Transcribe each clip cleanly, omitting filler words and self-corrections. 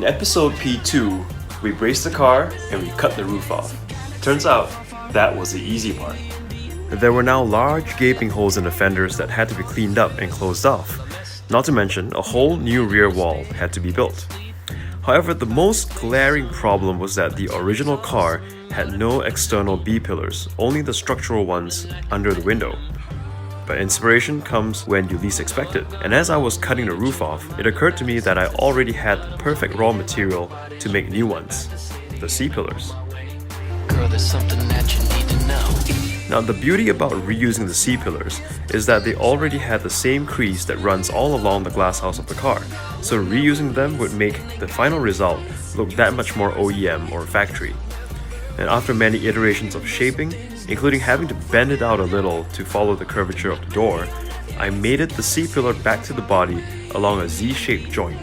In episode P2, we braced the car and we cut the roof off. Turns out, that was the easy part. There were now large gaping holes in the fenders that had to be cleaned up and closed off. Not to mention, a whole new rear wall had to be built. However, the most glaring problem was that the original car had no external B-pillars, only the structural ones under the window. But inspiration comes when you least expect it, and as I was cutting the roof off, it occurred to me that I already had the perfect raw material to make new ones, the C-pillars. Girl, there's something that you need to know. Now, the beauty about reusing the C-pillars is that they already had the same crease that runs all along the glasshouse of the car, so reusing them would make the final result look that much more OEM or factory. And after many iterations of shaping, including having to bend it out a little to follow the curvature of the door, I mated the C-pillar back to the body along a Z-shaped joint,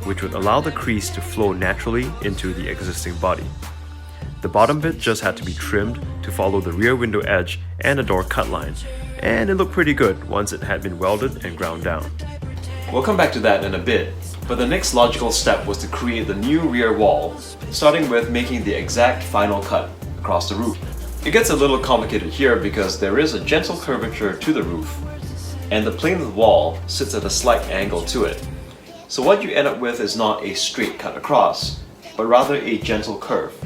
which would allow the crease to flow naturally into the existing body. The bottom bit just had to be trimmed to follow the rear window edge and the door cut line, and it looked pretty good once it had been welded and ground down. We'll come back to that in a bit, but the next logical step was to create the new rear wall, starting with making the exact final cut across the roof. It gets a little complicated here because there is a gentle curvature to the roof, and the plane of the wall sits at a slight angle to it. So what you end up with is not a straight cut across, but rather a gentle curve.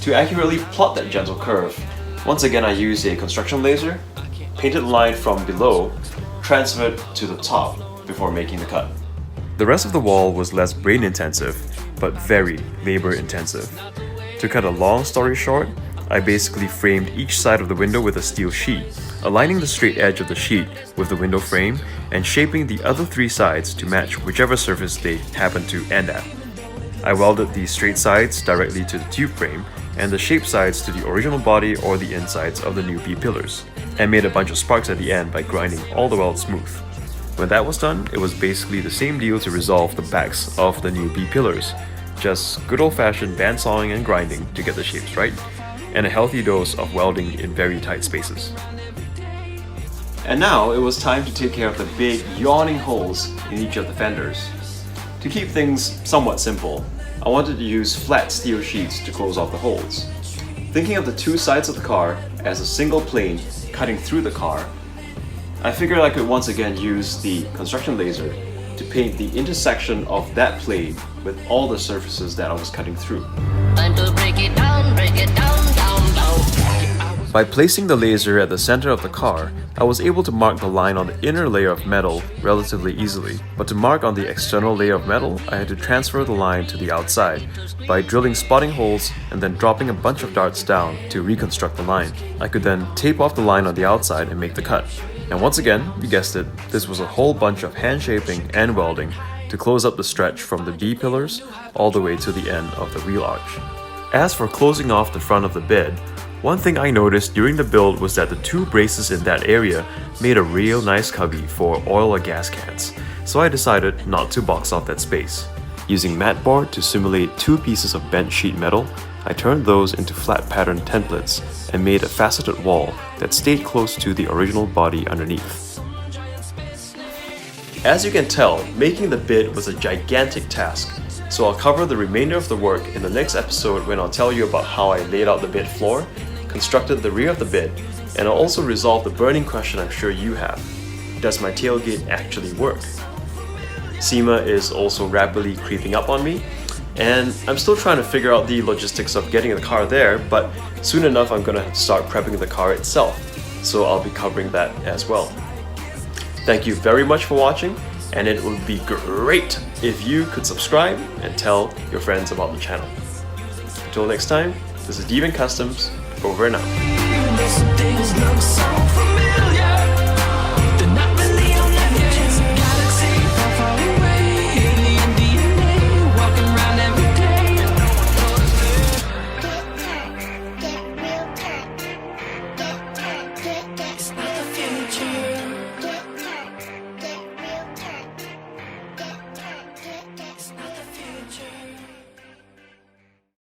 To accurately plot that gentle curve, once again I used a construction laser, painted the line from below, transferred to the top before making the cut. The rest of the wall was less brain intensive, but very labor intensive. To cut a long story short, I basically framed each side of the window with a steel sheet, aligning the straight edge of the sheet with the window frame and shaping the other three sides to match whichever surface they happened to end at. I welded the straight sides directly to the tube frame and the shaped sides to the original body or the insides of the new B-pillars, and made a bunch of sparks at the end by grinding all the weld smooth. When that was done, it was basically the same deal to resolve the backs of the new B-pillars, just good old-fashioned bandsawing and grinding to get the shapes right, and a healthy dose of welding in very tight spaces. And now it was time to take care of the big yawning holes in each of the fenders. To keep things somewhat simple, I wanted to use flat steel sheets to close off the holes. Thinking of the two sides of the car as a single plane cutting through the car, I figured I could once again use the construction laser to paint the intersection of that plane with all the surfaces that I was cutting through. Time to break it down, down, down. By placing the laser at the center of the car, I was able to mark the line on the inner layer of metal relatively easily, but to mark on the external layer of metal, I had to transfer the line to the outside by drilling spotting holes and then dropping a bunch of darts down to reconstruct the line. I could then tape off the line on the outside and make the cut. And once again, you guessed it, this was a whole bunch of hand shaping and welding to close up the stretch from the B-pillars all the way to the end of the wheel arch. As for closing off the front of the bed, one thing I noticed during the build was that the two braces in that area made a real nice cubby for oil or gas cans, so I decided not to box off that space. Using mat board to simulate two pieces of bent sheet metal, I turned those into flat pattern templates and made a faceted wall that stayed close to the original body underneath. As you can tell, making the bed was a gigantic task, so I'll cover the remainder of the work in the next episode when I'll tell you about how I laid out the bed floor, constructed the rear of the bed, and I'll also resolve the burning question I'm sure you have. Does my tailgate actually work? SEMA is also rapidly creeping up on me, and I'm still trying to figure out the logistics of getting the car there, but soon enough I'm gonna have to start prepping the car itself, so I'll be covering that as well. Thank you very much for watching, and it would be great if you could subscribe and tell your friends about the channel. Until next time, this is Devin Customs, over and out.